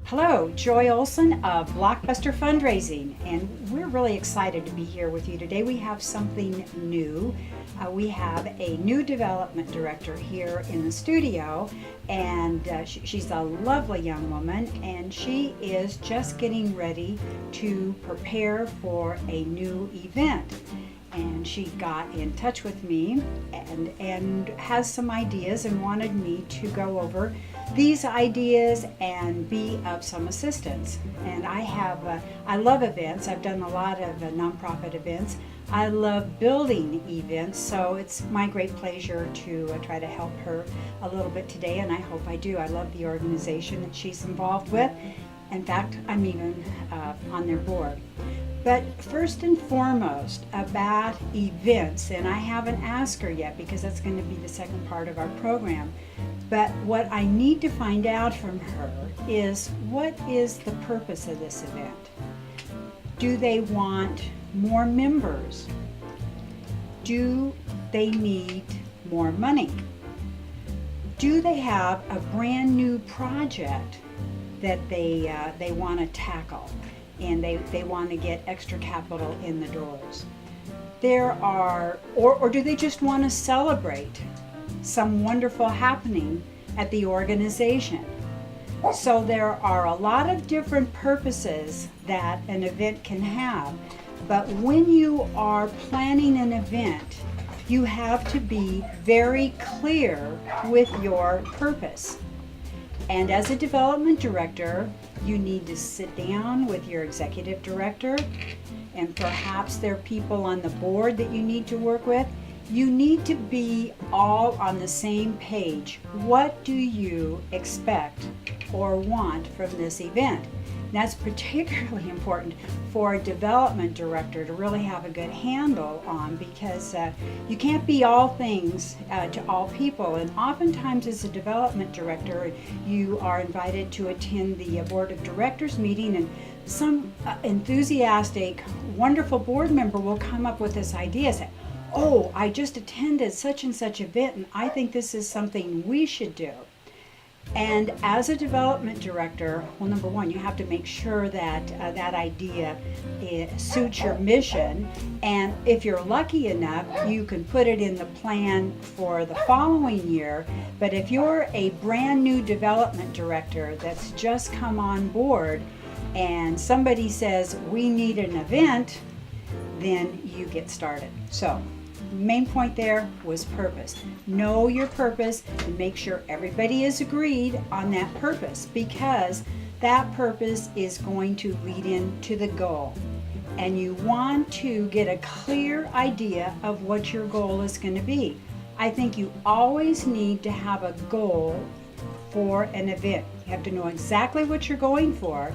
Hello, Joy Olson of Blockbuster Fundraising, and we're really excited to be here with you today. We have something new. We have a new development director here in the studio, and she's a lovely young woman, and she is just getting ready to prepare for a new event. And she got in touch with me and has some ideas and wanted me to go over these ideas and be of some assistance. And I love events. I've done a lot of nonprofit events. I love building events, so it's my great pleasure to try to help her a little bit today, and I hope I do. I love the organization that she's involved with. In fact, I'm even on their board. But first and foremost, about events, and I haven't asked her yet because that's going to be the second part of our program. But what I need to find out from her is, what is the purpose of this event? Do they want more members? Do they need more money? Do they have a brand new project that they want to tackle? And they want to get extra capital in the doors. Or do they just want to celebrate some wonderful happening at the organization? So there are a lot of different purposes that an event can have, but when you are planning an event, you have to be very clear with your purpose. And as a development director, you need to sit down with your executive director, and perhaps there are people on the board that you need to work with. You need to be all on the same page. What do you expect or want from this event? That's particularly important for a development director to really have a good handle on, because you can't be all things to all people. And oftentimes as a development director, you are invited to attend the board of directors meeting, and some enthusiastic, wonderful board member will come up with this idea, say, oh, I just attended such and such event, and I think this is something we should do. And as a development director, well, number one, you have to make sure that that idea suits your mission. And if you're lucky enough, you can put it in the plan for the following year. But if you're a brand new development director that's just come on board and somebody says, we need an event, then you get started. So main point there was purpose. Know your purpose and make sure everybody is agreed on that purpose, because that purpose is going to lead into the goal. And you want to get a clear idea of what your goal is going to be. I think you always need to have a goal for an event. You have to know exactly what you're going for,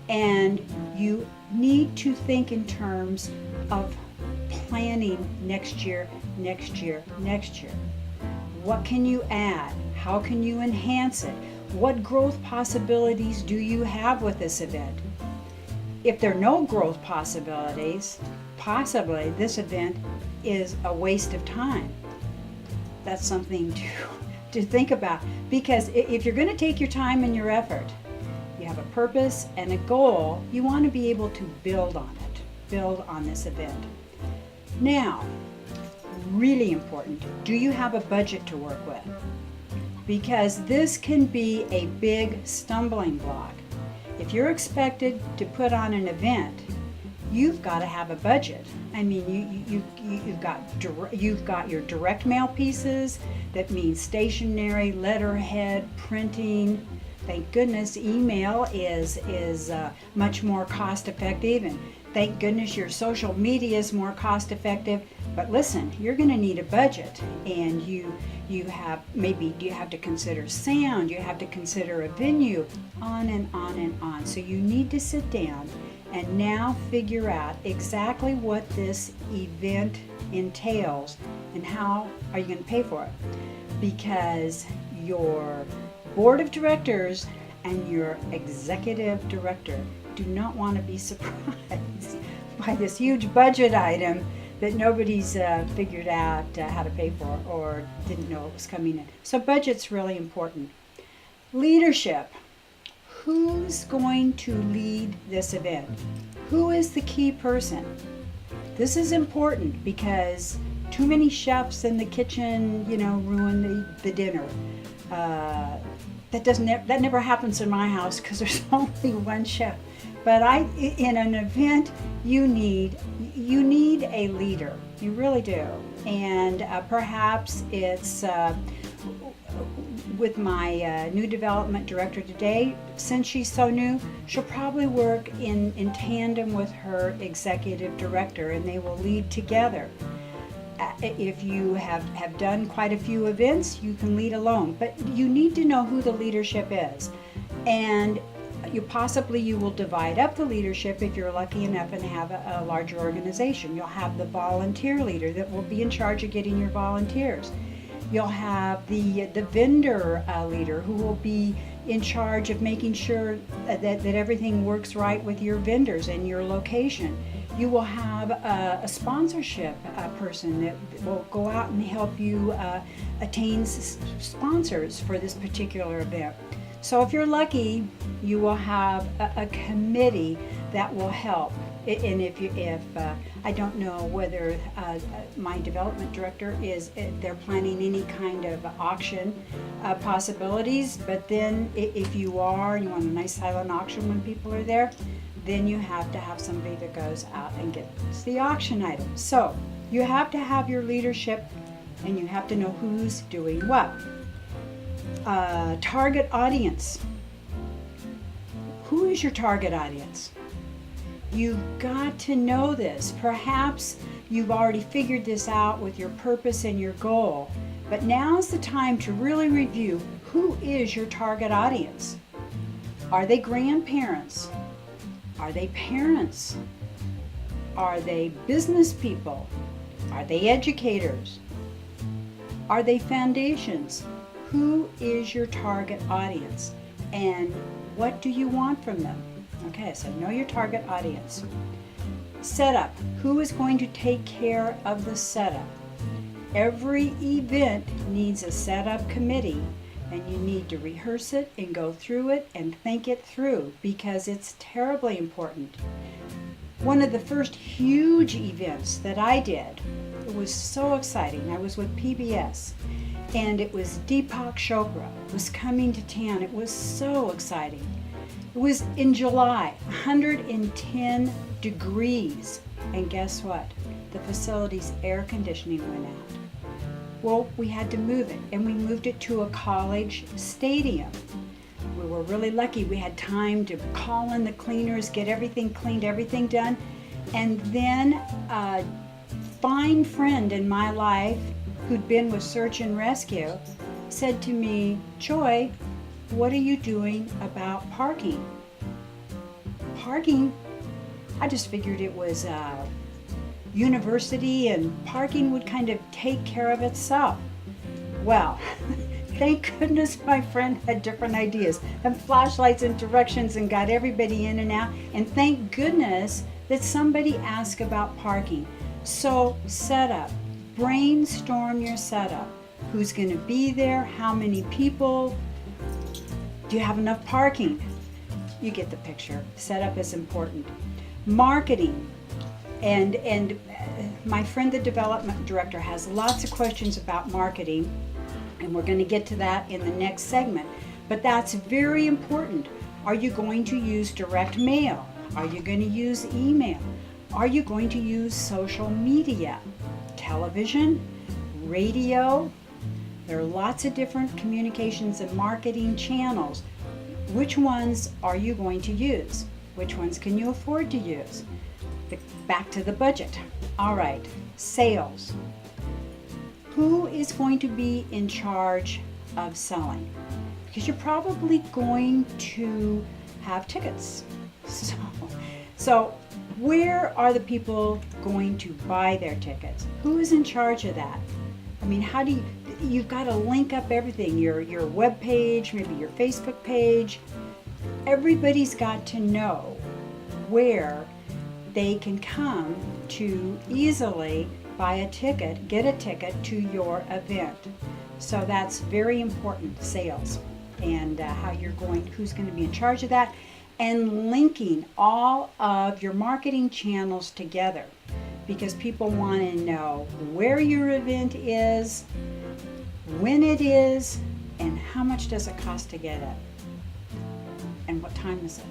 and you need to think in terms of planning next year. What can you add? How can you enhance it? What growth possibilities do you have with this event? If there are no growth possibilities, possibly this event is a waste of time. That's something to think about, because if you're going to take your time and your effort, you have a purpose and a goal, you want to be able to build on this event. Now, really important, do you have a budget to work with? Because this can be a big stumbling block. If you're expected to put on an event, you've got to have a budget. I mean, you've got your direct mail pieces. That means stationery, letterhead, printing. Thank goodness email is much more cost effective, and thank goodness your social media is more cost effective. But listen, you're going to need a budget, and you have to consider sound, you have to consider a venue, on and on and on. So you need to sit down and now figure out exactly what this event entails and how are you going to pay for it, because your board of directors and your executive director do not want to be surprised by this huge budget item that nobody's figured out how to pay for or didn't know it was coming in. So budget's really important. Leadership. who's going to lead this event? Who is the key person? This is important because too many chefs in the kitchen, ruin the dinner. That never happens in my house because there's only one chef. But in an event, you need a leader. You really do. And perhaps it's with my new development director today. Since she's so new, she'll probably work in tandem with her executive director, and they will lead together. If you have done quite a few events, you can lead alone, but you need to know who the leadership is. And you will divide up the leadership if you're lucky enough and have a larger organization. You'll have the volunteer leader that will be in charge of getting your volunteers. You'll have the vendor leader who will be in charge of making sure that everything works right with your vendors and your location. You will have a sponsorship person that will go out and help you attain sponsors for this particular event. So if you're lucky, you will have a committee that will help. And if I don't know whether my development director they're planning any kind of auction possibilities, but then if you want a nice silent auction when people are there, then you have to have somebody that goes out and gets the auction items. So you have to have your leadership, and you have to know who's doing what. Target audience. Who is your target audience? You've got to know this. Perhaps you've already figured this out with your purpose and your goal, but now's the time to really review who is your target audience. Are they grandparents? Are they parents? Are they business people? Are they educators? Are they foundations? Who is your target audience? And what do you want from them? Okay, so know your target audience. Setup. Who is going to take care of the setup? Every event needs a setup committee, and you need to rehearse it and go through it and think it through because it's terribly important. One of the first huge events that I did, it was so exciting. I was with PBS, and it was Deepak Chopra was coming to town. It was so exciting. It was in July, 110 degrees, and guess what? The facility's air conditioning went out. Well, we had to move it, and we moved it to a college stadium. We were really lucky. We had time to call in the cleaners, get everything cleaned, everything done. And then a fine friend in my life who'd been with Search and Rescue said to me, "Joy, what are you doing about parking?" Parking? I just figured it was university and parking would kind of take care of itself. Well, thank goodness my friend had different ideas and flashlights and directions and got everybody in and out. And thank goodness that somebody asked about parking. So setup, brainstorm your setup. Who's going to be there? How many people? Do you have enough parking? You get the picture. Setup is important. Marketing. And my friend, the development director, has lots of questions about marketing, and we're going to get to that in the next segment. But that's very important. Are you going to use direct mail? Are you going to use email? Are you going to use social media? Television? Radio? There are lots of different communications and marketing channels. Which ones are you going to use? Which ones can you afford to use? Back to the budget. All right, sales. Who is going to be in charge of selling? Because you're probably going to have tickets. So where are the people going to buy their tickets? Who is in charge of that? I mean, you've got to link up everything, your web page, maybe your Facebook page. Everybody's got to know where they can come to easily buy a ticket, get a ticket to your event. So that's very important, sales. and who's going to be in charge of that, and linking all of your marketing channels together, because people want to know where your event is, when it is, and how much does it cost to get it, and what time is it.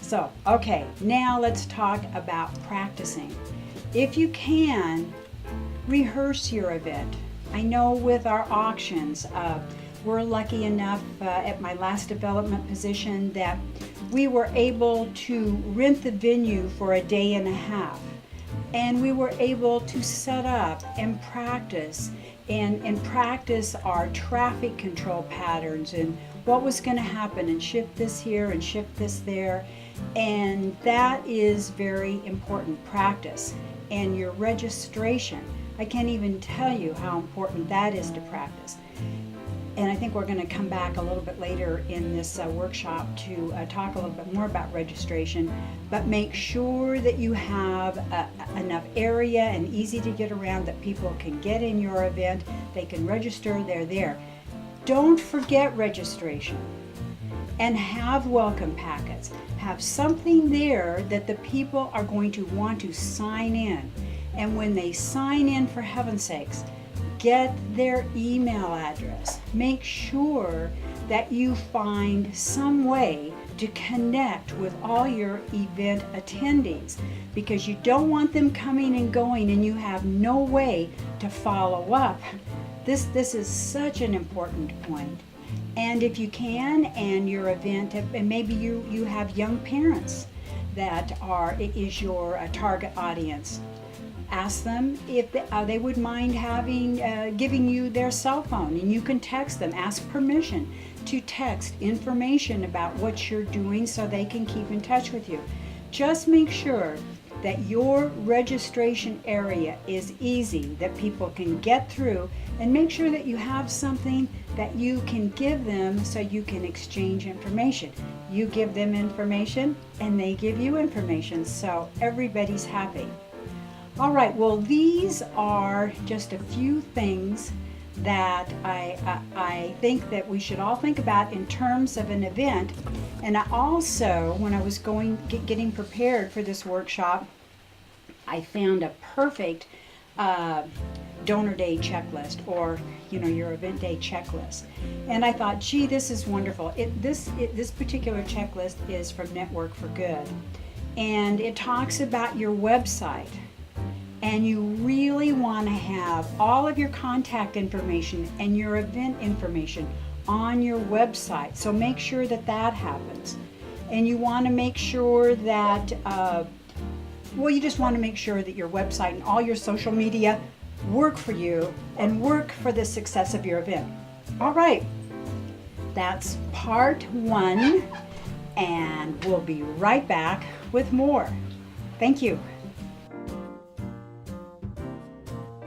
So, okay, now let's talk about practicing. If you can, rehearse your event. I know with our auctions, we're lucky enough at my last development position that we were able to rent the venue for a day and a half. And we were able to set up and practice and practice our traffic control patterns and what was going to happen, and shift this here and shift this there. And that is very important practice. And your registration, I can't even tell you how important that is to practice. And I think we're going to come back a little bit later in this workshop to talk a little bit more about registration. But make sure that you have enough area and easy to get around that people can get in your event. They can register, they're there. Don't forget registration. And have welcome packets. Have something there that the people are going to want to sign in. And when they sign in, for heaven's sakes, get their email address. Make sure that you find some way to connect with all your event attendees, because you don't want them coming and going and you have no way to follow up. This is such an important point. And if you can, and your event, and maybe you have young parents that is your target audience, ask them if they would mind giving you their cell phone, and you can text them. Ask permission to text information about what you're doing so they can keep in touch with you. Just make sure that your registration area is easy, that people can get through, and make sure that you have something that you can give them so you can exchange information. You give them information and they give you information, so everybody's happy. All right, well, these are just a few things that I think that we should all think about in terms of an event. And I also, when I was getting prepared for this workshop, I found a perfect donor day checklist, or your event day checklist. And I thought, gee, this is wonderful. This particular checklist is from Network for Good, and it talks about your website. And you really want to have all of your contact information and your event information on your website. So make sure that happens. And you want to make sure that, you just want to make sure that your website and all your social media work for you and work for the success of your event. All right, that's part 1, and we'll be right back with more. Thank you.